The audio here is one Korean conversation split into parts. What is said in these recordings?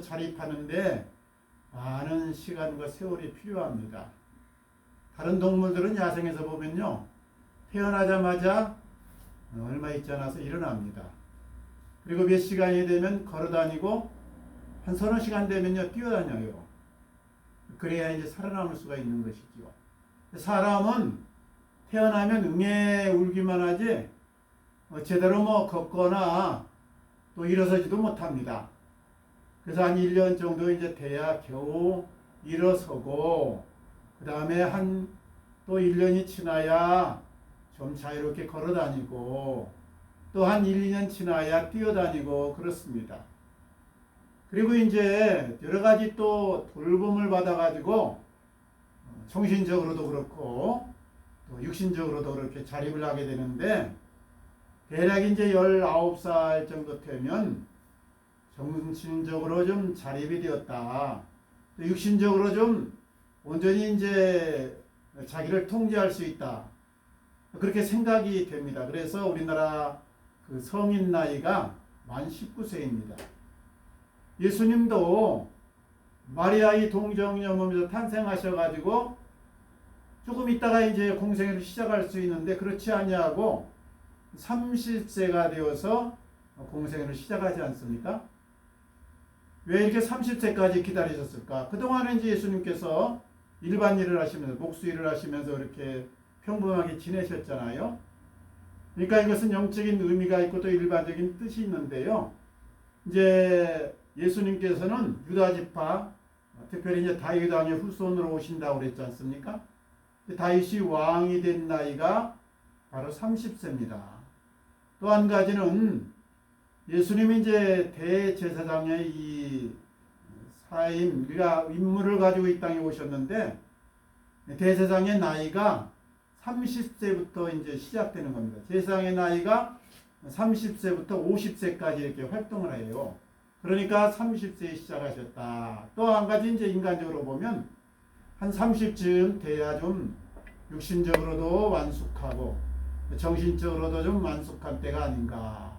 자립하는데 많은 시간과 세월이 필요합니다. 다른 동물들은 야생에서 보면요, 태어나자마자 얼마 있지 않아서 일어납니다. 그리고 몇 시간이 되면 걸어다니고 한 서너 시간 되면요 뛰어다녀요. 그래야 이제 살아남을 수가 있는 것이죠. 사람은 태어나면 응애 울기만 하지 제대로 뭐 걷거나 또 일어서지도 못합니다. 그래서 한 1년 정도 이제 돼야 겨우 일어서고, 그 다음에 또 1년이 지나야 좀 자유롭게 걸어 다니고, 또 한 1, 2년 지나야 뛰어다니고 그렇습니다. 그리고 이제 여러 가지 또 돌봄을 받아가지고 정신적으로도 그렇고 또 육신적으로도 그렇게 자립을 하게 되는데, 대략 이제 19살 정도 되면 정신적으로 좀 자립이 되었다. 또 육신적으로 좀 온전히 이제 자기를 통제할 수 있다. 그렇게 생각이 됩니다. 그래서 우리나라 그 성인 나이가 만 19세입니다. 예수님도 마리아의 동정녀몸에서 탄생하셔가지고 조금 있다가 이제 공생애를 시작할 수 있는데, 그렇지 아니하고 30세가 되어서 공생애를 시작하지 않습니까? 왜 이렇게 30세까지 기다리셨을까? 그동안은 이제 예수님께서 일반 일을 하시면서, 목수 일을 하시면서 이렇게 평범하게 지내셨잖아요. 그러니까 이것은 영적인 의미가 있고 또 일반적인 뜻이 있는데요. 이제 예수님께서는 유다 지파, 특별히 이제 다윗 왕의 후손으로 오신다고 그랬지 않습니까? 다윗이 왕이 된 나이가 바로 30세입니다. 또 한 가지는 예수님이 이제 대제사장의 이 사임, 우리가 임무를 가지고 이 땅에 오셨는데, 대제사장의 나이가 30세부터 이제 시작되는 겁니다. 제사장의 나이가 30세부터 50세까지 이렇게 활동을 해요. 그러니까 30세에 시작하셨다. 또 한 가지 이제 인간적으로 보면 한 30쯤 돼야 좀 육신적으로도 완숙하고 정신적으로도 좀 완숙한 때가 아닌가.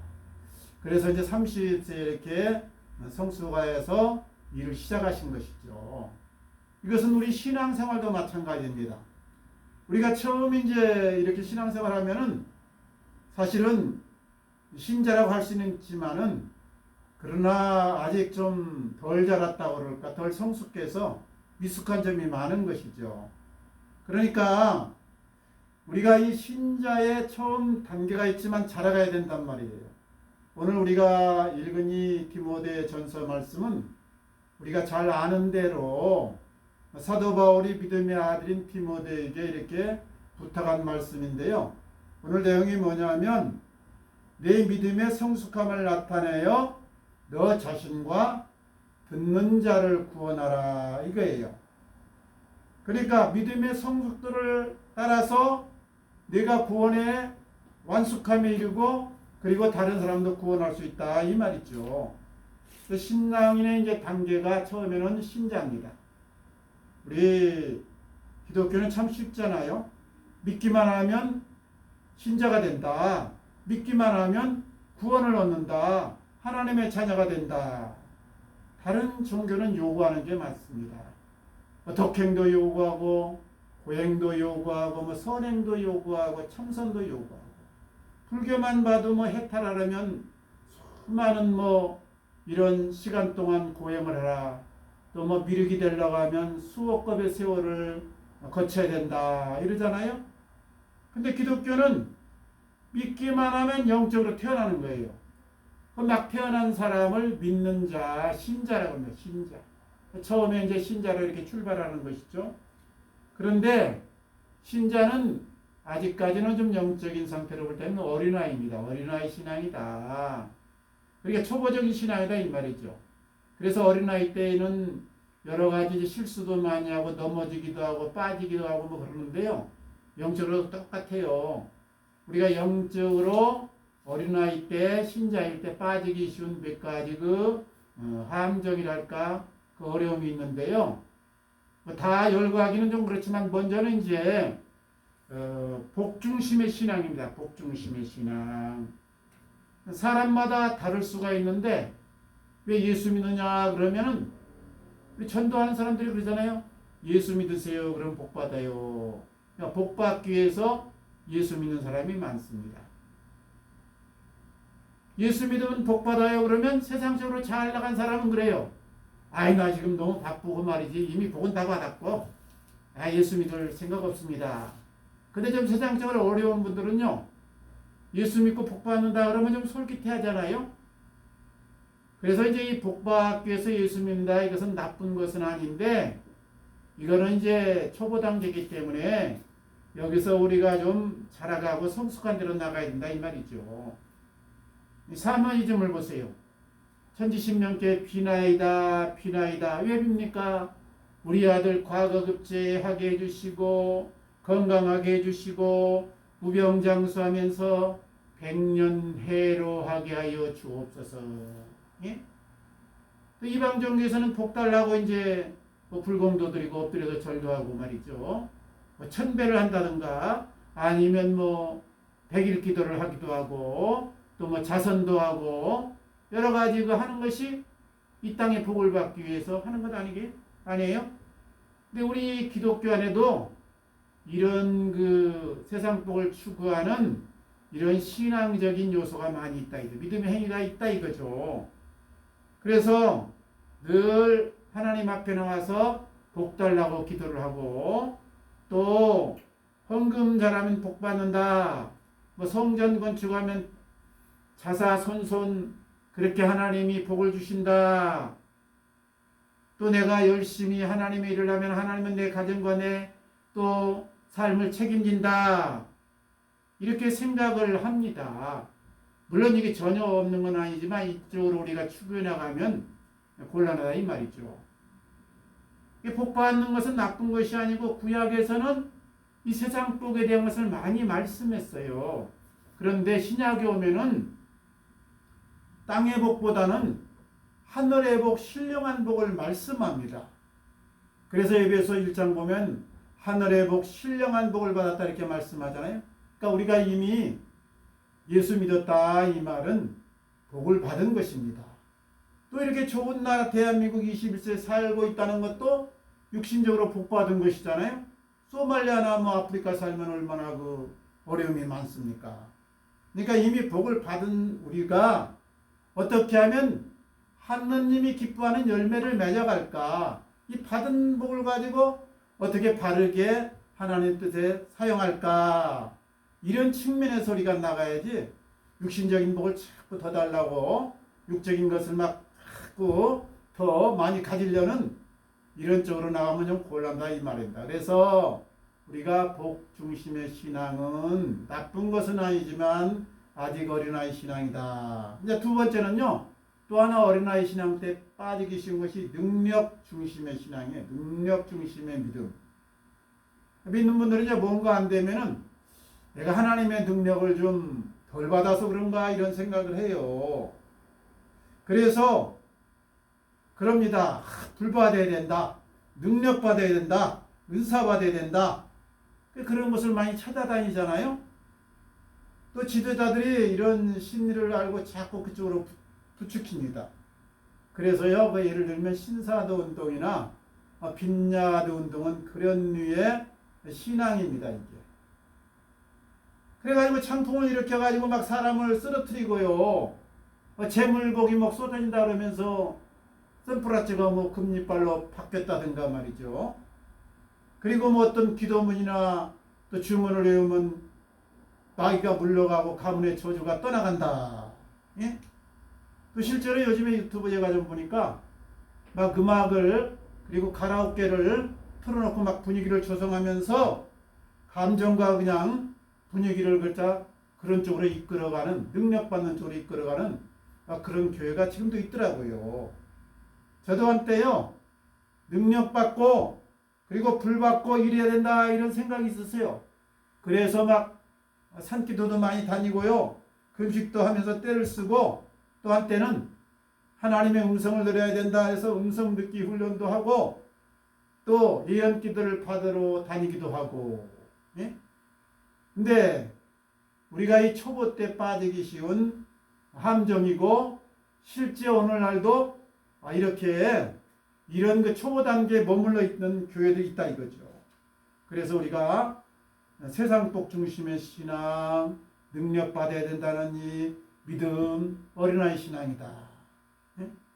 그래서 이제 30세 이렇게 성수가에서 일을 시작하신 것이죠. 이것은 우리 신앙생활도 마찬가지입니다. 우리가 처음 이제 이렇게 신앙생활 하면은 사실은 신자라고 할 수는 있지만은, 그러나 아직 좀 덜 자랐다고 그럴까, 덜 성숙해서 미숙한 점이 많은 것이죠. 그러니까 우리가 이 신자의 처음 단계가 있지만 자라가야 된단 말이에요. 오늘 우리가 읽은 이 디모데 전서 말씀은 우리가 잘 아는 대로 사도 바울이 믿음의 아들인 디모데에게 이렇게 부탁한 말씀인데요. 오늘 내용이 뭐냐면, 내 믿음의 성숙함을 나타내어 너 자신과 듣는 자를 구원하라, 이거예요. 그러니까 믿음의 성숙도를 따라서 내가 구원의 완숙함에 이르고, 그리고 다른 사람도 구원할 수 있다, 이 말이죠. 신앙인의 이제 단계가 처음에는 신자입니다. 우리 기독교는 참 쉽잖아요. 믿기만 하면 신자가 된다. 믿기만 하면 구원을 얻는다. 하나님의 자녀가 된다. 다른 종교는 요구하는 게 많습니다. 덕행도 요구하고, 고행도 요구하고, 선행도 요구하고, 참선도 요구하고. 불교만 봐도 해탈하려면 수많은 이런 시간 동안 고행을 해라. 또 미륵이 되려고 하면 수억 겁의 세월을 거쳐야 된다, 이러잖아요. 근데 기독교는 믿기만 하면 영적으로 태어나는 거예요. 막 태어난 사람을 믿는 자, 신자라고 합니다. 신자. 처음에 이제 신자로 이렇게 출발하는 것이죠. 그런데 신자는 아직까지는 좀 영적인 상태로 볼 때는 어린아이입니다. 어린아이 신앙이다. 그러니까 초보적인 신앙이다, 이 말이죠. 그래서 어린아이 때에는 여러 가지 실수도 많이 하고 넘어지기도 하고 빠지기도 하고 그러는데요. 영적으로 똑같아요. 우리가 영적으로 어린아이 때, 신자일 때 빠지기 쉬운 몇 가지 함정이랄까, 그 어려움이 있는데요. 다 열거하기는 좀 그렇지만, 먼저는 이제 복중심의 신앙입니다. 복중심의 신앙. 사람마다 다를 수가 있는데, 왜 예수 믿느냐 그러면은 우리 전도하는 사람들이 그러잖아요. 예수 믿으세요. 그럼 복 받아요. 그러니까 복 받기 위해서 예수 믿는 사람이 많습니다. 예수 믿으면 복 받아요. 그러면 세상적으로 잘 나간 사람은 그래요. 아이 나 지금 너무 바쁘고 말이지 이미 복은 다 받았고 예수 믿을 생각 없습니다. 근데 좀 세상적으로 어려운 분들은요. 예수 믿고 복 받는다 그러면 좀 솔깃해하잖아요. 그래서 이제 이 복 받기 위해서 예수 믿는다 이것은 나쁜 것은 아닌데 이거는 이제 초보 단계이기 때문에 여기서 우리가 좀 자라가고 성숙한 대로 나가야 된다 이 말이죠. 사마이즘을 보세요. 천지신명께 비나이다 비나이다 왜 빕니까? 우리 아들 과거급제하게 해주시고 건강하게 해주시고 무병장수하면서 백년해로하게 하여 주옵소서. 예? 또 이방종교에서는 복 달라고 이제 뭐 불공도 드리고 엎드려서 절도하고 말이죠. 뭐 천배를 한다든가 아니면 뭐 백일 기도를 하기도 하고 또 뭐 자선도 하고 여러 가지 그 하는 것이 이 땅의 복을 받기 위해서 하는 것 아니에요? 근데 우리 기독교 안에도 이런 그 세상 복을 추구하는 이런 신앙적인 요소가 많이 있다. 믿음의 행위가 있다 이거죠. 그래서 늘 하나님 앞에 나와서 복 달라고 기도를 하고 또 헌금 잘하면 복 받는다. 뭐 성전 건축하면 자사손손 그렇게 하나님이 복을 주신다. 또 내가 열심히 하나님의 일을 하면 하나님은 내 가정과 내 또 삶을 책임진다. 이렇게 생각을 합니다. 물론 이게 전혀 없는 건 아니지만 이쪽으로 우리가 추구해 나가면 곤란하다 이 말이죠. 복 받는 것은 나쁜 것이 아니고 구약에서는 이 세상 복에 대한 것을 많이 말씀했어요. 그런데 신약에 오면은 땅의 복보다는 하늘의 복, 신령한 복을 말씀합니다. 그래서 에베소 1장 보면 하늘의 복, 신령한 복을 받았다 이렇게 말씀하잖아요. 그러니까 우리가 이미 예수 믿었다 이 말은 복을 받은 것입니다. 또 이렇게 좋은 나라 대한민국 21세에 살고 있다는 것도 육신적으로 복 받은 것이잖아요. 소말리아나 뭐 아프리카 살면 얼마나 그 어려움이 많습니까? 그러니까 이미 복을 받은 우리가 어떻게 하면 하느님이 기뻐하는 열매를 맺어갈까? 이 받은 복을 가지고 어떻게 바르게 하나님 뜻에 사용할까? 이런 측면의 소리가 나가야지 육신적인 복을 자꾸 더 달라고 육적인 것을 막 자꾸 더 많이 가지려는 이런 쪽으로 나가면 좀 곤란하다 이 말입니다. 그래서 우리가 복 중심의 신앙은 나쁜 것은 아니지만 아직 어린아이 신앙이다. 이제 두 번째는요. 또 하나 어린아이 신앙 때 빠지기 쉬운 것이 능력 중심의 신앙이에요. 능력 중심의 믿음. 믿는 분들은 이제 뭔가 안 되면은 내가 하나님의 능력을 좀 덜 받아서 그런가 이런 생각을 해요. 그래서 그럽니다. 불 받아야 된다. 능력 받아야 된다. 은사 받아야 된다. 그런 것을 많이 찾아다니잖아요. 또 지도자들이 이런 심리를 알고 자꾸 그쪽으로 부추깁니다. 그래서요, 뭐 예를 들면 신사도 운동이나 빈야드 운동은 그런 류의 신앙입니다, 이게. 그래가지고 창풍을 일으켜가지고 막 사람을 쓰러뜨리고요. 재물복이 막 쏟아진다 그러면서 선플라츠가 뭐 금리빨로 바뀌었다든가 말이죠. 그리고 뭐 어떤 기도문이나 또 주문을 외우면 마귀가 물러가고 가문의 저주가 떠나간다. 예? 또 실제로 요즘에 유튜브 제가 좀 보니까 막 음악을 그리고 가라오케를 틀어놓고 막 분위기를 조성하면서 감정과 그냥 분위기를 그런 쪽으로 이끌어가는 능력받는 쪽으로 이끌어가는 그런 교회가 지금도 있더라고요. 저도 한때요 능력받고 그리고 불받고 이래야 된다 이런 생각이 있었어요. 그래서 막 산기도도 많이 다니고요. 금식도 하면서 때를 쓰고 또 한때는 하나님의 음성을 들어야 된다 해서 음성 듣기 훈련도 하고 또 예언기도를 받으러 다니기도 하고. 예? 근데 우리가 이 초보 때 빠지기 쉬운 함정이고 실제 오늘날도 이렇게 이런 그 초보 단계에 머물러 있는 교회도 있다 이거죠. 그래서 우리가 세상복 중심의 신앙, 능력 받아야 된다는 이 믿음, 어린아이 신앙이다.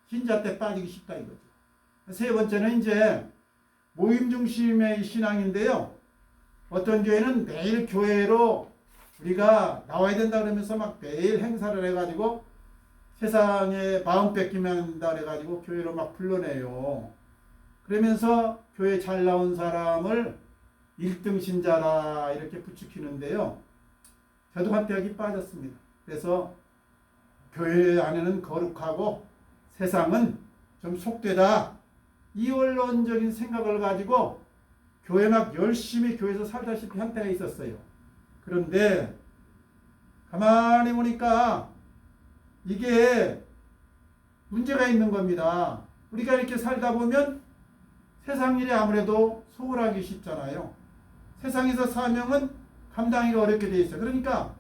흰자 때 빠지기 쉽다 이거죠. 세 번째는 이제 모임 중심의 신앙인데요. 어떤 교회는 매일 교회로 우리가 나와야 된다 그러면서 막 매일 행사를 해가지고 세상에 마음 뺏기면 한다 그래가지고 교회로 막 불러내요. 그러면서 교회 잘 나온 사람을 1등 신자라 이렇게 부추기는데요. 저도 한때 여기 빠졌습니다. 그래서 교회 안에는 거룩하고 세상은 좀 속되다. 이 원론적인 생각을 가지고 교회 막 열심히 교회에서 살다시피 한 때가 있었어요. 그런데 가만히 보니까 이게 문제가 있는 겁니다. 우리가 이렇게 살다 보면 세상 일이 아무래도 소홀하기 쉽잖아요. 세상에서 사명은 감당하기가 어렵게 돼 있어요. 그러니까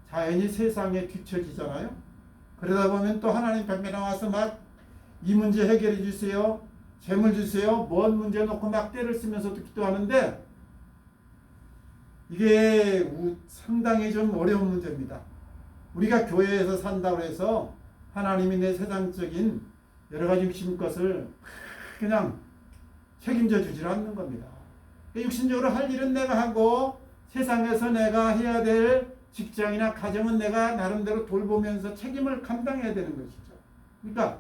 자연히 세상에 뒤처지잖아요. 그러다 보면 또 하나님 벽에 나와서 막 이 문제 해결해 주세요. 재물 주세요. 뭔 문제 놓고 막 때를 쓰면서도 기도하는데 이게 상당히 좀 어려운 문제입니다. 우리가 교회에서 산다고 해서 하나님이 내 세상적인 여러 가지 육신 것을 그냥 책임져 주질 않는 겁니다. 육신적으로 할 일은 내가 하고 세상에서 내가 해야 될 직장이나 가정은 내가 나름대로 돌보면서 책임을 감당해야 되는 것이죠. 그러니까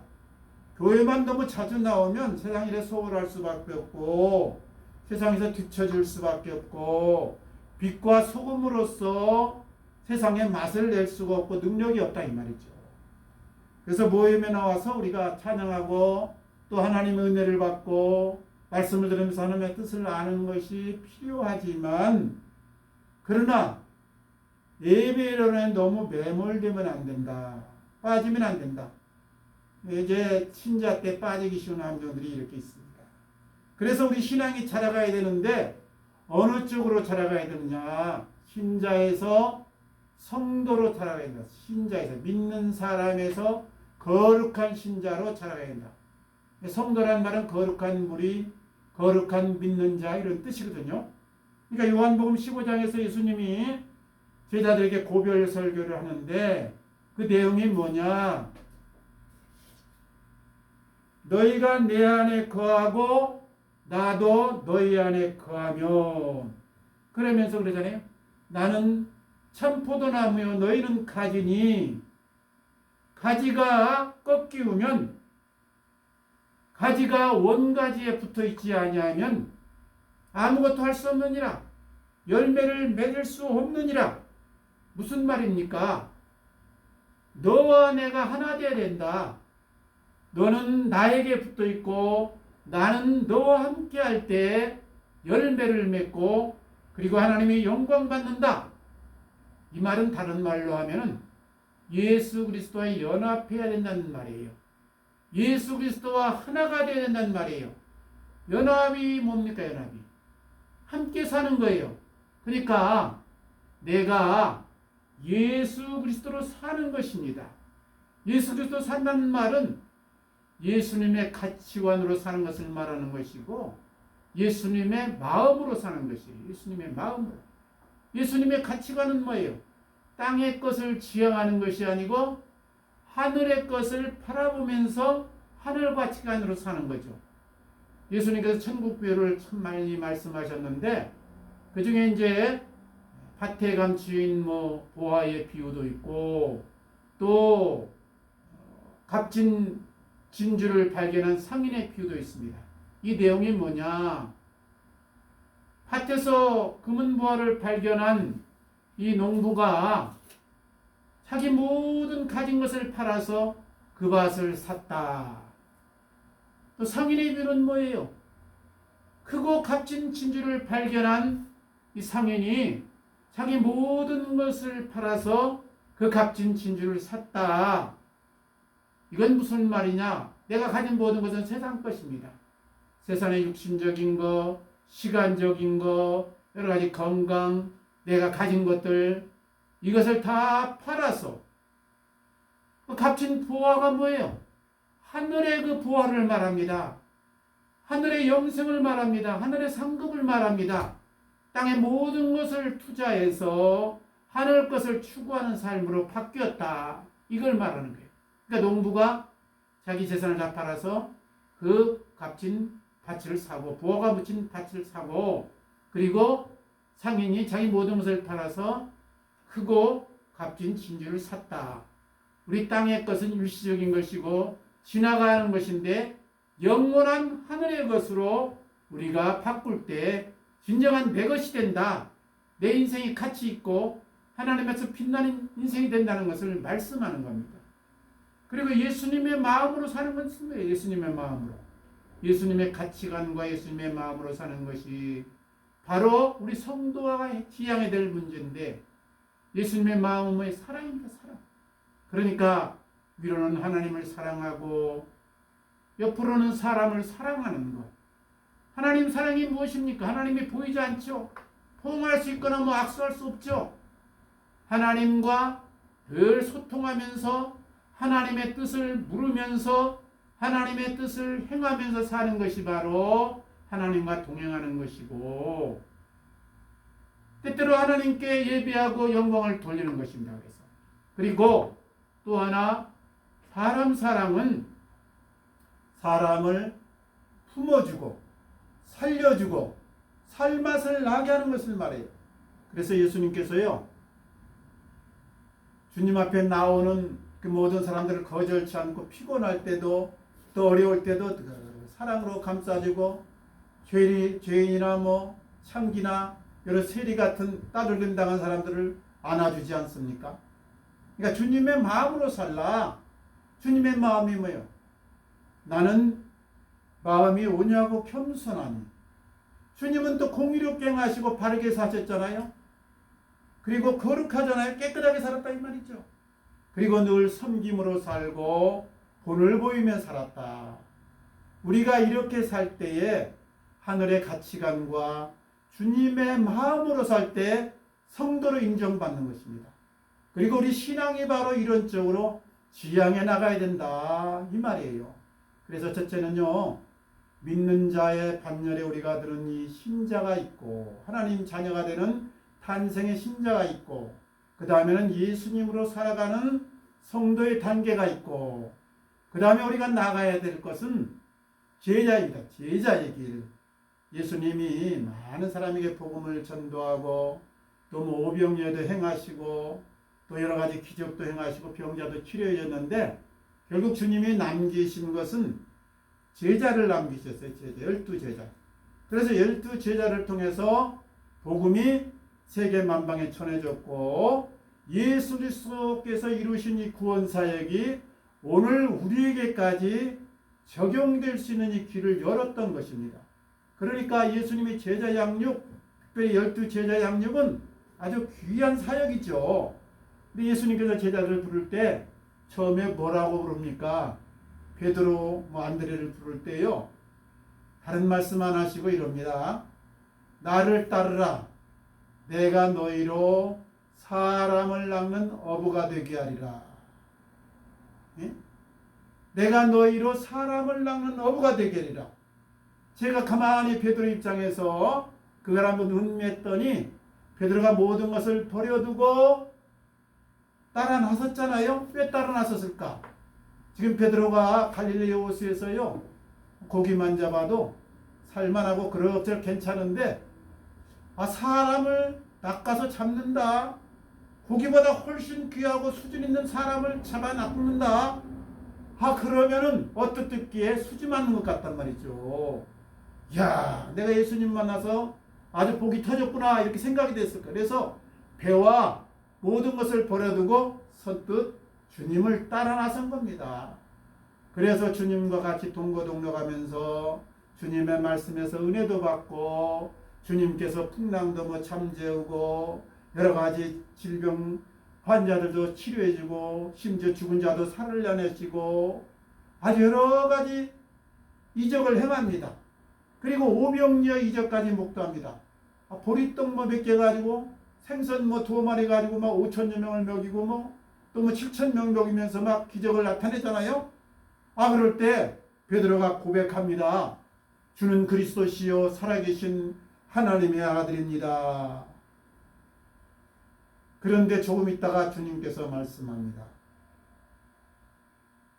교회만 너무 자주 나오면 세상 일에 소홀할 수밖에 없고 세상에서 뒤처질 수밖에 없고 빛과 소금으로서 세상의 맛을 낼 수가 없고 능력이 없다 이 말이죠. 그래서 모임에 나와서 우리가 찬양하고 또 하나님의 은혜를 받고 말씀을 들으면서 하나님의 뜻을 아는 것이 필요하지만 그러나 예배론에 너무 매몰되면 안 된다. 빠지면 안 된다. 이제 신자 때 빠지기 쉬운 함정들이 이렇게 있습니다. 그래서 우리 신앙이 자라가야 되는데 어느 쪽으로 자라가야 되느냐. 신자에서 성도로 자라가야 된다. 신자에서 믿는 사람에서 거룩한 신자로 자라가야 된다. 성도란 말은 거룩한 무리, 거룩한 믿는 자 이런 뜻이거든요. 그러니까 요한복음 15장에서 예수님이 제자들에게 고별 설교를 하는데 그 내용이 뭐냐. 너희가 내 안에 거하고 나도 너희 안에 거하면 그러면서 그러잖아요. 나는 참 포도나무요 너희는 가지니 가지가 꺾이우면 가지가 원가지에 붙어 있지 아니하면 아무것도 할 수 없느니라. 열매를 맺을 수 없느니라. 무슨 말입니까? 너와 내가 하나 되어야 된다. 너는 나에게 붙어 있고 나는 너와 함께 할 때 열매를 맺고 그리고 하나님이 영광 받는다. 이 말은 다른 말로 하면은 예수 그리스도와 연합해야 된다는 말이에요. 예수 그리스도와 하나가 되어야 된다는 말이에요. 연합이 뭡니까? 연합이 함께 사는 거예요. 그러니까 내가 예수 그리스도로 사는 것입니다. 예수 그리스도 산다는 말은 예수님의 가치관으로 사는 것을 말하는 것이고 예수님의 마음으로 사는 것이에요. 예수님의 마음으로. 예수님의 가치관은 뭐예요? 땅의 것을 지향하는 것이 아니고 하늘의 것을 바라보면서 하늘 가치관으로 사는 거죠. 예수님께서 천국 비유를 참 많이 말씀하셨는데 그 중에 이제 밭에 감추인 보화의 비유도 있고 또 값진 진주를 발견한 상인의 비유도 있습니다. 이 내용이 뭐냐? 밭에서 금은보화를 발견한 이 농부가 자기 모든 가진 것을 팔아서 그 밭을 샀다. 또 상인의 비유는 뭐예요? 크고 값진 진주를 발견한 이 상인이 자기 모든 것을 팔아서 그 값진 진주를 샀다. 이건 무슨 말이냐? 내가 가진 모든 것은 세상 것입니다. 세상의 육신적인 것, 시간적인 것, 여러 가지 건강, 내가 가진 것들 이것을 다 팔아서 그 값진 부활가 뭐예요? 하늘의 그 부활을 말합니다. 하늘의 영생을 말합니다. 하늘의 상급을 말합니다. 땅의 모든 것을 투자해서 하늘 것을 추구하는 삶으로 바뀌었다. 이걸 말하는 거예요. 그러니까 농부가 자기 재산을 다 팔아서 그 값진 밭을 사고 부화가 묻힌 밭을 사고 그리고 상인이 자기 모든 것을 팔아서 크고 값진 진주를 샀다. 우리 땅의 것은 일시적인 것이고 지나가는 것인데 영원한 하늘의 것으로 우리가 바꿀 때 진정한 내 것이 된다. 내 인생이 가치 있고 하나님에서 빛나는 인생이 된다는 것을 말씀하는 겁니다. 그리고 예수님의 마음으로 사는 것은 뭐예요? 예수님의 마음으로. 예수님의 가치관과 예수님의 마음으로 사는 것이 바로 우리 성도가 지향해야 될 문제인데 예수님의 마음은 사랑입니다. 사랑. 그러니까 위로는 하나님을 사랑하고 옆으로는 사람을 사랑하는 것. 하나님 사랑이 무엇입니까? 하나님이 보이지 않죠. 포옹할 수 있거나 악수할 수 없죠. 하나님과 늘 소통하면서 하나님의 뜻을 물으면서 하나님의 뜻을 행하면서 사는 것이 바로 하나님과 동행하는 것이고 때때로 하나님께 예배하고 영광을 돌리는 것입니다. 그리고 또 하나 사람 사랑은 사람을 품어주고 살려주고 살맛을 나게 하는 것을 말해요. 그래서 예수님께서요 주님 앞에 나오는 그 모든 사람들을 거절치 않고 피곤할 때도 또 어려울 때도 사랑으로 감싸주고 죄인이나 창기나 여러 세리 같은 따돌림 당한 사람들을 안아주지 않습니까? 그러니까 주님의 마음으로 살라. 주님의 마음이 뭐예요? 나는 마음이 온유하고 겸손하니. 주님은 또 공의롭게 행하시고 바르게 사셨잖아요. 그리고 거룩하잖아요. 깨끗하게 살았다 이 말이죠. 그리고 늘 섬김으로 살고 본을 보이며 살았다. 우리가 이렇게 살 때에 하늘의 가치관과 주님의 마음으로 살 때 성도로 인정받는 것입니다. 그리고 우리 신앙이 바로 이런 쪽으로 지향해 나가야 된다 이 말이에요. 그래서 첫째는요. 믿는 자의 반열에 우리가 들은 이 신자가 있고 하나님 자녀가 되는 탄생의 신자가 있고 그 다음에는 예수님으로 살아가는 성도의 단계가 있고 그 다음에 우리가 나가야 될 것은 제자입니다. 제자의 길. 예수님이 많은 사람에게 복음을 전도하고 또 오병이어도 행하시고 또 여러 가지 기적도 행하시고 병자도 치료해 줬는데 결국 주님이 남기신 것은 제자를 남기셨어요. 제자, 12제자. 그래서 12제자를 통해서 복음이 세계 만방에 전해졌고 예수 그리스도께서 이루신 이 구원 사역이 오늘 우리에게까지 적용될 수 있는 이 길을 열었던 것입니다. 그러니까 예수님의 제자 양육, 특별히 12제자 양육은 아주 귀한 사역이죠. 근데 예수님께서 제자들을 부를 때 처음에 뭐라고 부릅니까? 베드로, 안드레를 부를 때요. 다른 말씀 안 하시고 이럽니다. 나를 따르라. 내가 너희로 사람을 낚는 어부가 되게 하리라. 예? 내가 너희로 사람을 낚는 어부가 되게 하리라. 제가 가만히 베드로 입장에서 그걸 한번 음미했더니 베드로가 모든 것을 버려두고 따라 나섰잖아요. 왜 따라 나섰을까? 지금 베드로가 갈릴리 호수에서요. 고기만 잡아도 살만하고 그럭저럭 괜찮은데 사람을 낚아서 잡는다. 고기보다 훨씬 귀하고 수준 있는 사람을 잡아 낚는다. 그러면은 어떻게 수지 맞는 것 같단 말이죠. 야, 내가 예수님 만나서 아주 복이 터졌구나 이렇게 생각이 됐을 거예요. 그래서 배와 모든 것을 버려두고 선뜻 주님을 따라 나선 겁니다. 그래서 주님과 같이 동거동락하면서 주님의 말씀에서 은혜도 받고 주님께서 풍랑도 잠재우고 여러 가지 질병 환자들도 치료해주고 심지어 죽은 자도 살려내시고 아주 여러 가지 이적을 행합니다. 그리고 오병이어 이적까지 목도합니다. 보리떡 몇 개 가지고 생선 2마리 가지고 5천여 명을 먹이고 또 뭐 7천 명 먹이면서 막 기적을 나타내잖아요. 그럴 때 베드로가 고백합니다. 주는 그리스도시요 살아계신 하나님의 아들입니다. 그런데 조금 있다가 주님께서 말씀합니다.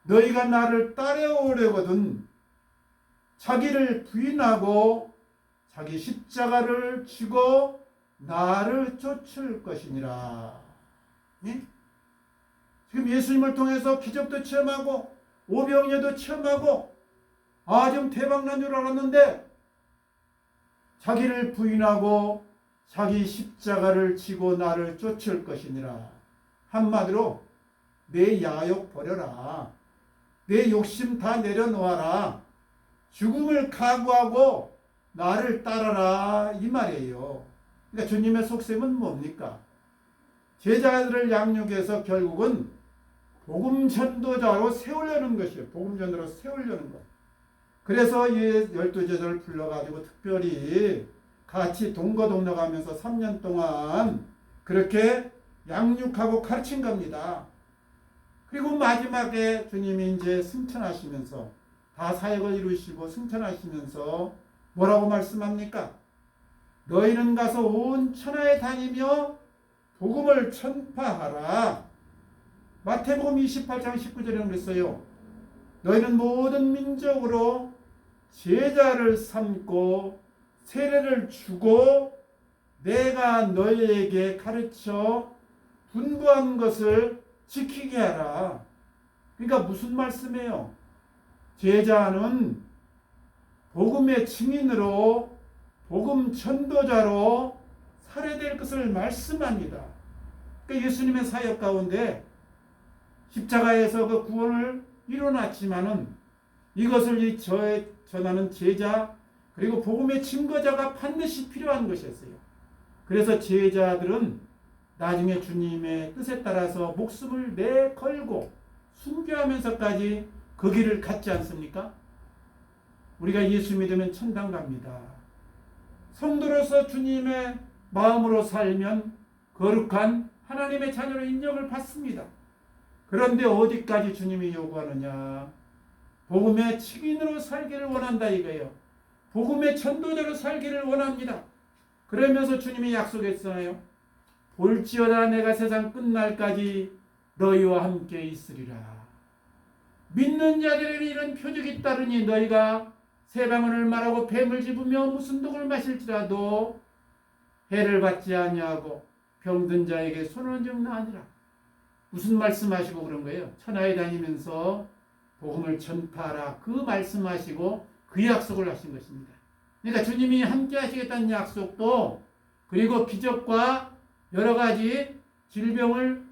너희가 나를 따라오려거든 자기를 부인하고 자기 십자가를 지고 나를 쫓을 것이니라. 예? 지금 예수님을 통해서 기적도 체험하고 오병이어도 체험하고 좀 대박난 줄 알았는데 자기를 부인하고 자기 십자가를 지고 나를 쫓을 것이니라. 한마디로 내 야욕 버려라. 내 욕심 다 내려놓아라. 죽음을 각오하고 나를 따라라 이 말이에요. 그러니까 주님의 속셈은 뭡니까? 제자들을 양육해서 결국은 복음 전도자로 세우려는 것이에요. 복음 전도로 세우려는 것. 그래서 이 12제자를 불러가지고 특별히 같이 동거동락하면서 3년 동안 그렇게 양육하고 가르친 겁니다. 그리고 마지막에 주님이 이제 승천하시면서 다 사역을 이루시고 승천하시면서 뭐라고 말씀합니까? 너희는 가서 온 천하에 다니며 복음을 전파하라. 마태복음 28장 19절에 그랬어요. 너희는 모든 민족으로 제자를 삼고 세례를 주고 내가 너희에게 가르쳐 분부한 것을 지키게 하라. 그러니까 무슨 말씀이에요? 제자는 복음의 증인으로 복음 전도자로 살아야 될 것을 말씀합니다. 그러니까 예수님의 사역 가운데 십자가에서 그 구원을 이뤄놨지만은 이것을 전하는 제자 그리고 복음의 증거자가 반드시 필요한 것이었어요. 그래서 제자들은 나중에 주님의 뜻에 따라서 목숨을 내걸고 순교하면서까지 그 길을 갔지 않습니까? 우리가 예수 믿으면 천당 갑니다. 성도로서 주님의 마음으로 살면 거룩한 하나님의 자녀로 인정을 받습니다. 그런데 어디까지 주님이 요구하느냐? 복음의 증인으로 살기를 원한다 이거예요. 복음의 전도자로 살기를 원합니다. 그러면서 주님이 약속했잖아요. 볼지어다 내가 세상 끝날까지 너희와 함께 있으리라. 믿는 자들에게 이런 표적이 따르니 너희가 새 방언을 말하고 뱀을 집으며 무슨 독을 마실지라도 해를 받지 아니하고 병든 자에게 손을 얹으면 나으니라. 무슨 말씀하시고 그런 거예요? 천하에 다니면서 복음을 전파하라. 그 말씀하시고 그 약속을 하신 것입니다. 그러니까 주님이 함께 하시겠다는 약속도 그리고 기적과 여러 가지 질병을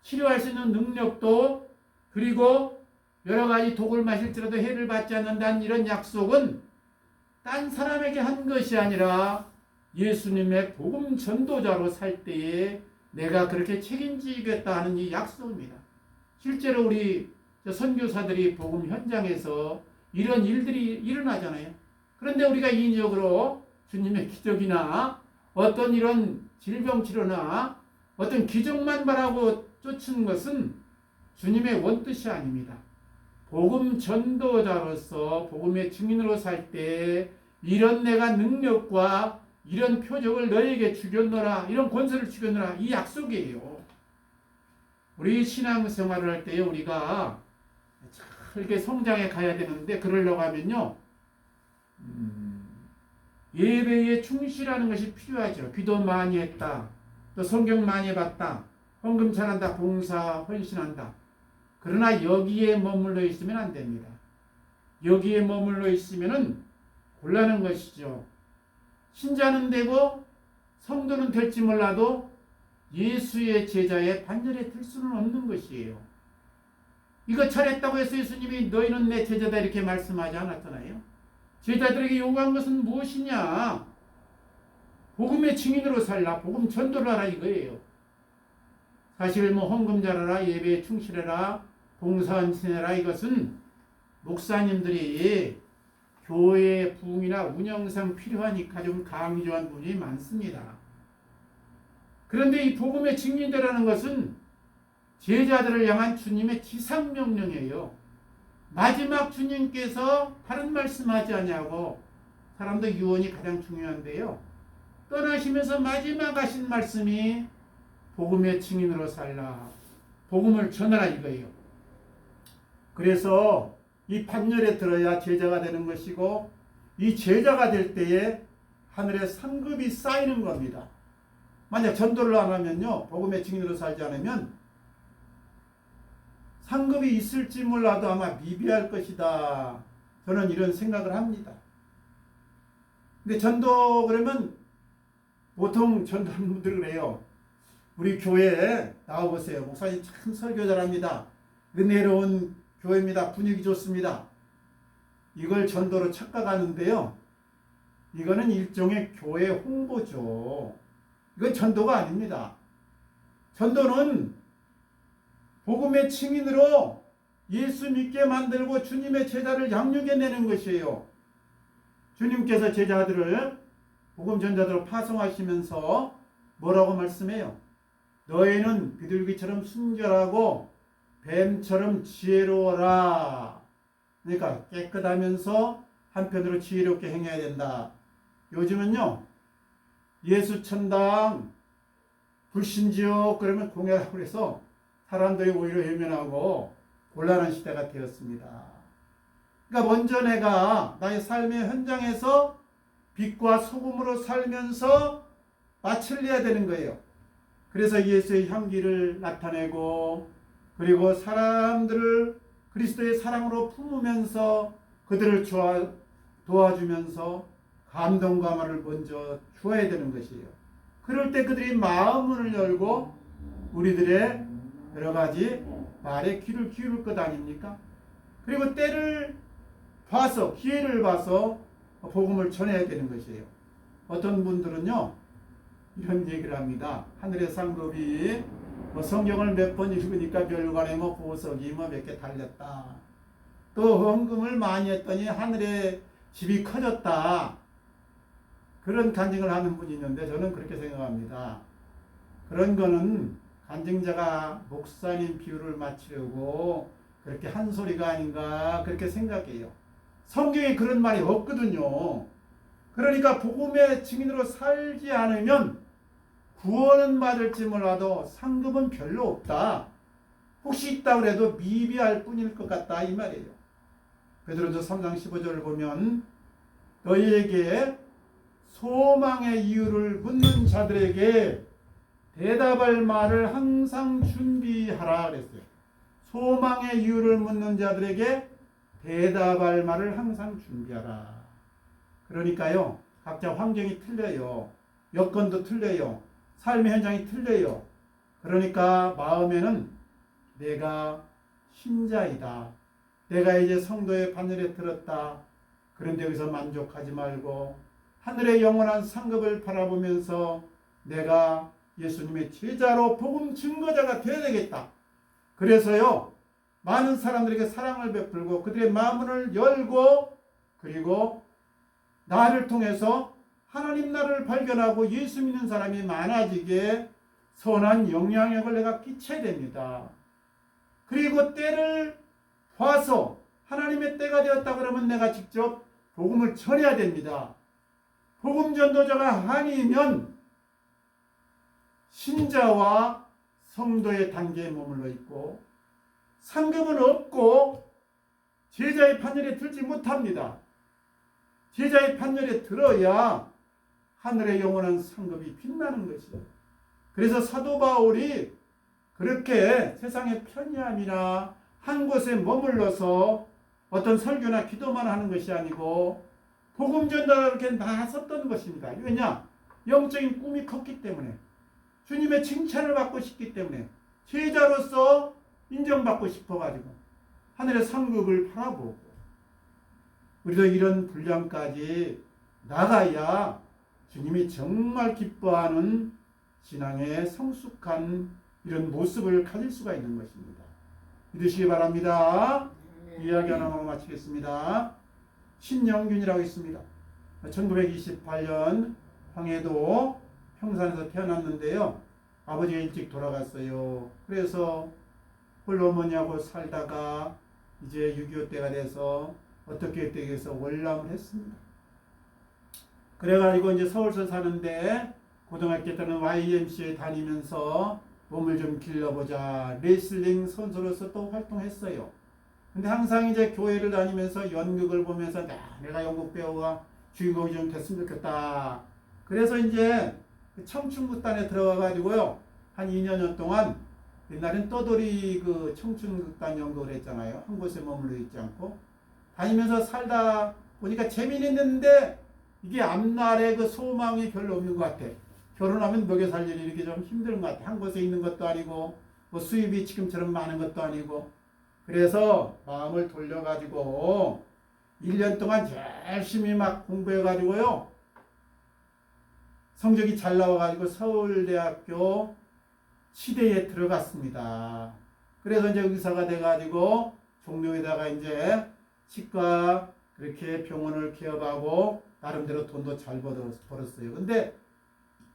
치료할 수 있는 능력도 그리고 여러 가지 독을 마실지라도 해를 받지 않는다는 이런 약속은 딴 사람에게 한 것이 아니라 예수님의 복음 전도자로 살 때에 내가 그렇게 책임지겠다 하는 이 약속입니다. 실제로 우리 선교사들이 복음 현장에서 이런 일들이 일어나잖아요. 그런데 우리가 인위적으로 주님의 기적이나 어떤 이런 질병 치료나 어떤 기적만 바라고 쫓은 것은 주님의 원뜻이 아닙니다. 복음 전도자로서 복음의 증인으로 살 때 이런 내가 능력과 이런 표적을 너에게 주겠노라, 이런 권세를 주겠노라, 이 약속이에요. 우리 신앙생활을 할 때 우리가 이렇게 성장해 가야 되는데 그러려고 하면요, 예배에 충실하는 것이 필요하죠. 기도 많이 했다, 또 성경 많이 봤다, 헌금 잘한다, 봉사 헌신한다. 그러나 여기에 머물러 있으면 안 됩니다. 여기에 머물러 있으면은 곤란한 것이죠. 신자는 되고 성도는 될지 몰라도 예수의 제자의 반열에 들 수는 없는 것이에요. 이거 잘했다고 해서 예수님이 너희는 내 제자다 이렇게 말씀하지 않았잖아요. 제자들에게 요구한 것은 무엇이냐? 복음의 증인으로 살라, 복음 전도를 하라 이거예요. 사실 뭐 헌금 잘하라, 예배에 충실해라, 봉사헌신해라, 이것은 목사님들이 교회의 부흥이나 운영상 필요하니까 좀 강조한 분이 많습니다. 그런데 이 복음의 증인되라는 것은 제자들을 향한 주님의 지상명령이에요. 마지막 주님께서 다른 말씀하지 아니하고, 사람도 유언이 가장 중요한데요, 떠나시면서 마지막 하신 말씀이 복음의 증인으로 살라, 복음을 전하라 이거예요. 그래서 이 판결에 들어야 제자가 되는 것이고, 이 제자가 될 때에 하늘의 상급이 쌓이는 겁니다. 만약 전도를 안 하면요, 복음의 증인으로 살지 않으면 상급이 있을지 몰라도 아마 미비할 것이다. 저는 이런 생각을 합니다. 근데 전도 그러면 보통 전도하는 분들이 그래요. 우리 교회에 나와보세요. 목사님 참 설교 잘합니다. 은혜로운 교회입니다. 분위기 좋습니다. 이걸 전도로 착각하는데요, 이거는 일종의 교회 홍보죠. 이건 전도가 아닙니다. 전도는 복음의 증인으로 예수 믿게 만들고 주님의 제자를 양육해내는 것이에요. 주님께서 제자들을 복음 전자들로 파송하시면서 뭐라고 말씀해요? 너희는 비둘기처럼 순결하고 뱀처럼 지혜로워라. 그러니까 깨끗하면서 한편으로 지혜롭게 행해야 된다. 요즘은요, 예수 천당 불신지옥 그러면 공약을 해서 사람들이 오히려 외면하고 곤란한 시대가 되었습니다. 그러니까 먼저 내가 나의 삶의 현장에서 빛과 소금으로 살면서 맛을 내야 되는 거예요. 그래서 예수의 향기를 나타내고, 그리고 사람들을 그리스도의 사랑으로 품으면서 그들을 도와주면서 감동과 말을 먼저 주어야 되는 것이에요. 그럴 때 그들이 마음을 열고 우리들의 여러 가지 말에 귀를 기울일 것 아닙니까? 그리고 때를 봐서, 기회를 봐서 복음을 전해야 되는 것이에요. 어떤 분들은요, 이런 얘기를 합니다. 하늘의 상급이 성경을 몇 번 읽으니까 별관에 보석이 몇 개 달렸다. 또 헌금을 많이 했더니 하늘의 집이 커졌다. 그런 간증을 하는 분이 있는데 저는 그렇게 생각합니다. 그런 거는 간증자가 목사님 비유를 맞추려고 그렇게 한 소리가 아닌가 그렇게 생각해요. 성경에 그런 말이 없거든요. 그러니까 복음의 증인으로 살지 않으면 구원은 받을지 몰라도 상급은 별로 없다. 혹시 있다고 해도 미비할 뿐일 것 같다 이 말이에요. 베드로전서 3장 15절을 보면 너희에게 소망의 이유를 묻는 자들에게 대답할 말을 항상 준비하라 그랬어요. 소망의 이유를 묻는 자들에게 대답할 말을 항상 준비하라. 그러니까요, 각자 환경이 틀려요. 여건도 틀려요. 삶의 현장이 틀려요. 그러니까 마음에는 내가 신자이다. 내가 이제 성도의 반열에 들었다. 그런데 여기서 만족하지 말고 하늘의 영원한 상급을 바라보면서 내가 예수님의 제자로 복음 증거자가 되어야 되겠다. 그래서요, 많은 사람들에게 사랑을 베풀고 그들의 마음을 열고, 그리고 나를 통해서 하나님 나라를 발견하고 예수 믿는 사람이 많아지게 선한 영향력을 내가 끼쳐야 됩니다. 그리고 때를 봐서 하나님의 때가 되었다 그러면 내가 직접 복음을 전해야 됩니다. 복음 전도자가 아니면 신자와 성도의 단계에 머물러 있고 상급은 없고 제자의 판열에 들지 못합니다. 제자의 판열에 들어야 하늘의 영원한 상급이 빛나는 것이죠. 그래서 사도 바울이 그렇게 세상의 편리함이나 한 곳에 머물러서 어떤 설교나 기도만 하는 것이 아니고 복음 전달하러 이렇게 나섰던 것입니다. 왜냐? 영적인 꿈이 컸기 때문에, 주님의 칭찬을 받고 싶기 때문에, 제자로서 인정받고 싶어가지고 하늘의 상급을 바라보고, 우리도 이런 분량까지 나가야 주님이 정말 기뻐하는 신앙의 성숙한 이런 모습을 가질 수가 있는 것입니다. 믿으시기 바랍니다. 이야기 하나만 마치겠습니다. 신영균이라고 있습니다. 1928년 황해도 평산에서 태어났는데요. 아버지가 일찍 돌아갔어요. 그래서 홀로 어머니하고 살다가 이제 6.25 때가 돼서 어떻게 되겠어 월남을 했습니다. 그래가지고 이제 서울서 사는데 고등학교 때는 YMCA 다니면서 몸을 좀 길러보자 레슬링 선수로서 또 활동했어요. 근데 항상 이제 교회를 다니면서 연극을 보면서 내가 연극 배우가 주인공이 좀 됐으면 좋겠다. 그래서 이제 청춘극단에 들어가가지고요 한 2년 동안 옛날엔 떠돌이 그 청춘극단 연극을 했잖아요. 한 곳에 머물러 있지 않고 다니면서 살다 보니까 재미있는데 이게 앞날에 그 소망이 별로 없는 것 같아. 결혼하면 먹여 살 일이 이렇게 좀 힘든 것 같아. 한 곳에 있는 것도 아니고 뭐 수입이 지금처럼 많은 것도 아니고 그래서 마음을 돌려가지고 1년 동안 열심히 막 공부해가지고요 성적이 잘 나와가지고 서울대학교 치대에 들어갔습니다. 그래서 이제 의사가 돼가지고 종로에다가 이제 치과 그렇게 병원을 개업하고 나름대로 돈도 잘 벌었어요. 근데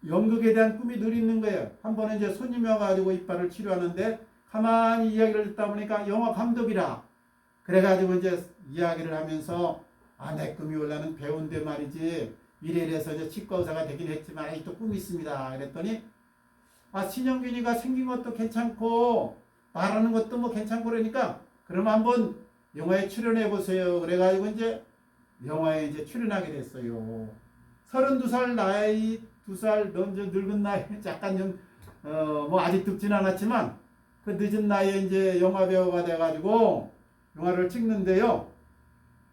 연극에 대한 꿈이 늘 있는 거예요. 한 번은 이제 손님이 와가지고 이빨을 치료하는데 가만히 이야기를 듣다 보니까 영화 감독이라 그래가지고 이제 이야기를 하면서 내 꿈이 원래는 배우인데 말이지 미래에서 이제 치과 의사가 되긴 했지만 아직도 꿈이 있습니다. 그랬더니 신영균이가 생긴 것도 괜찮고 말하는 것도 뭐 괜찮고 그러니까 그럼 한번 영화에 출연해 보세요. 그래가지고 이제 영화에 이제 출연하게 됐어요. 32살 나이 2살 먼저 늙은 나이 약간 좀 뭐 아직 늙진 않았지만 그 늦은 나이에 이제 영화 배우가 돼가지고 영화를 찍는데요.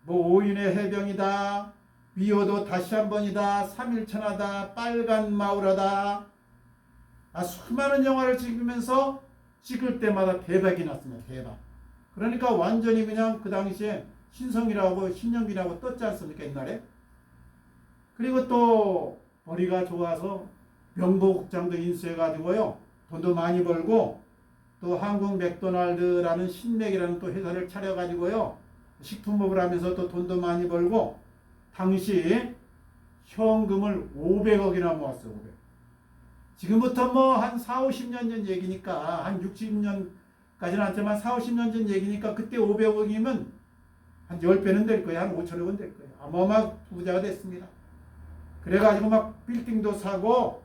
뭐 오인의 해병이다, 미워도 다시 한 번이다, 3일천하다, 빨간 마우라다. 수많은 영화를 찍으면서 찍을 때마다 대박이 났습니다. 대박. 그러니까 완전히 그냥 그 당시에 신성이라고 신영빈하고 떴지 않습니까 옛날에. 그리고 또 머리가 좋아서 명보국장도 인수해가지고요 돈도 많이 벌고 또 한국 맥도날드라는 신맥이라는 또 회사를 차려가지고요 식품업을 하면서 또 돈도 많이 벌고 당시 현금을 500억이나 모았어요. 500. 지금부터 뭐 한 4, 50년 전 얘기니까 한 60년까지는 않지만 4, 50년 전 얘기니까 그때 500억이면 한 10배는 될 거예요. 한 5천억은 될 거예요. 어마어마한 부자가 됐습니다. 그래가지고 막 빌딩도 사고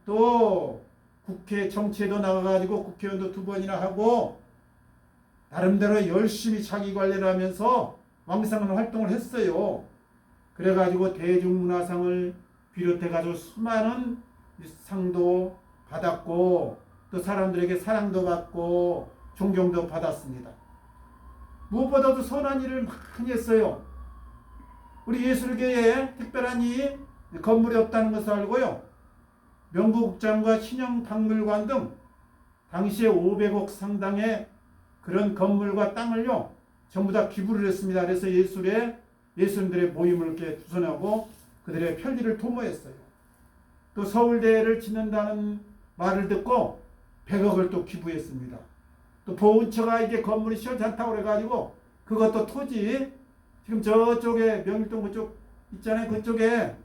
또 국회 정치에도 나가가지고 국회의원도 2번이나 하고 나름대로 열심히 자기 관리를 하면서 왕성한 활동을 했어요. 그래가지고 대중문화상을 비롯해가지고 수많은 상도 받았고 또 사람들에게 사랑도 받고 존경도 받았습니다. 무엇보다도 선한 일을 많이 했어요. 우리 예술계에 특별한 이 건물이 없다는 것을 알고요. 명보국장과 신영박물관 등 당시에 500억 상당의 그런 건물과 땅을요 전부 다 기부를 했습니다. 그래서 예술인들의 모임을 이렇게 주선하고 그들의 편리를 도모했어요. 또 서울대를 짓는다는 말을 듣고 100억을 또 기부했습니다. 또 보훈처가 이게 건물이 시원찮다고 그래가지고 그것도 토지 지금 저쪽에 명일동 그쪽 있잖아요. 그쪽에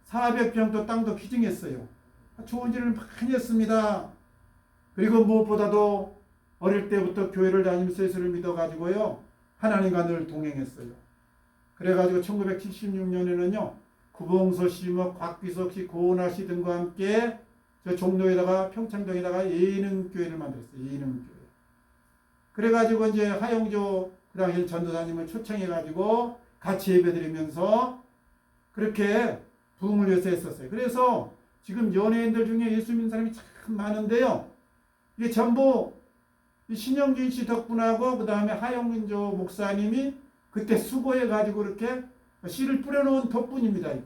400평 또 땅도 기증했어요. 좋은 일을 많이 했습니다. 그리고 무엇보다도 어릴 때부터 교회를 다니면서 예수를 믿어가지고요. 하나님과 늘 동행했어요. 그래가지고 1976년에는요. 구봉서 씨, 곽기석 씨, 고은하 씨 등과 함께 저 종로에다가 평창동에다가 예능교회를 만들었어요. 예능교회. 그래가지고 이제 하영조 그 당시 전도사님을 초청해가지고 같이 예배드리면서 그렇게 부흥을 위해서 했었어요. 그래서 지금 연예인들 중에 예수 믿는 사람이 참 많은데요. 이게 전부 신영진 씨 덕분하고 그 다음에 하영조 목사님이 그때 수고해가지고 이렇게 씨를 뿌려놓은 덕분입니다. 이게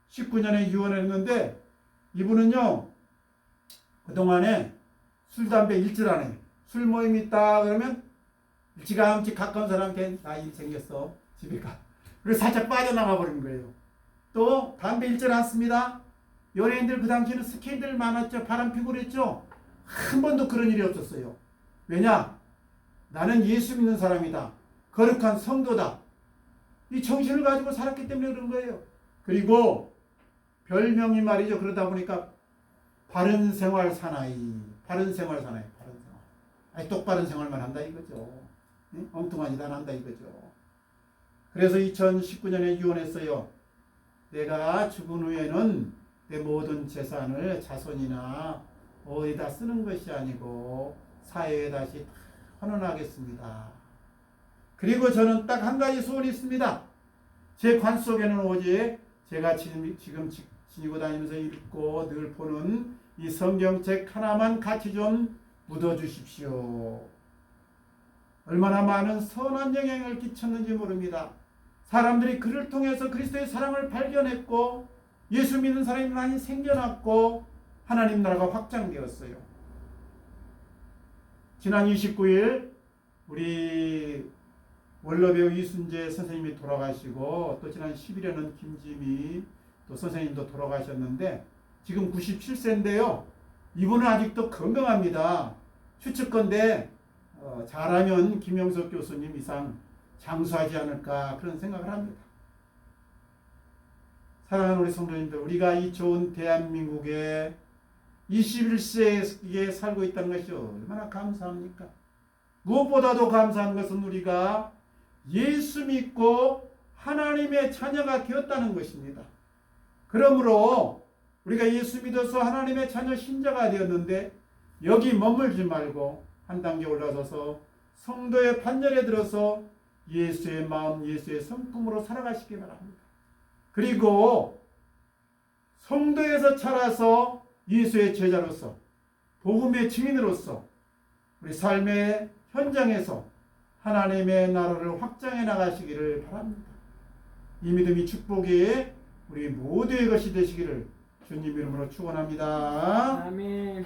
2019년에 유언을 했는데 이분은요 그동안에 술, 담배 일절 안 해요. 술 모임 있다 그러면 일찌감치 가까운 사람한테 나 일 생겼어 집에 가. 그래서 살짝 빠져나가 버린 거예요. 또 담배 일절 안 씁니다. 연예인들 그 당시에는 스캔들 많았죠. 바람피고 그랬죠. 한 번도 그런 일이 없었어요. 왜냐? 나는 예수 믿는 사람이다. 거룩한 성도다. 이 정신을 가지고 살았기 때문에 그런 거예요. 그리고 별명이 말이죠. 그러다 보니까 바른 생활 사나이. 바른 생활 사나이. 바른 생활. 아니 똑바른 생활만 한다 이거죠. 응? 엉뚱한 짓 안 한다 이거죠. 그래서 2019년에 유언했어요. 내가 죽은 후에는 내 모든 재산을 자손이나 어디다 쓰는 것이 아니고 사회에 다시 헌원하겠습니다. 그리고 저는 딱 한 가지 소원이 있습니다. 제 관 속에는 오직 제가 지금 지니고 다니면서 읽고 늘 보는 이 성경책 하나만 같이 좀 묻어주십시오. 얼마나 많은 선한 영향을 끼쳤는지 모릅니다. 사람들이 그를 통해서 그리스도의 사랑을 발견했고 예수 믿는 사람이 많이 생겨났고 하나님 나라가 확장되었어요. 지난 29일 우리 원로배우 이순재 선생님이 돌아가시고 또 지난 10일에는 김지미 또 선생님도 돌아가셨는데 지금 97세인데요. 이분은 아직도 건강합니다. 추측건데 잘하면 김영석 교수님 이상 장수하지 않을까 그런 생각을 합니다. 사랑하는 우리 성도님들, 우리가 이 좋은 대한민국에 21세기에 살고 있다는 것이 얼마나 감사합니까? 무엇보다도 감사한 것은 우리가 예수 믿고 하나님의 자녀가 되었다는 것입니다. 그러므로 우리가 예수 믿어서 하나님의 자녀 신자가 되었는데 여기 머물지 말고 한 단계 올라서서 성도의 판결에 들어서 예수의 마음, 예수의 성품으로 살아가시기 바랍니다. 그리고 성도에서 자라서 예수의 제자로서 복음의 증인으로서 우리 삶의 현장에서 하나님의 나라를 확장해 나가시기를 바랍니다. 이 믿음이 축복이 우리 모두의 것이 되시기를 주님 이름으로 축원합니다. 아멘.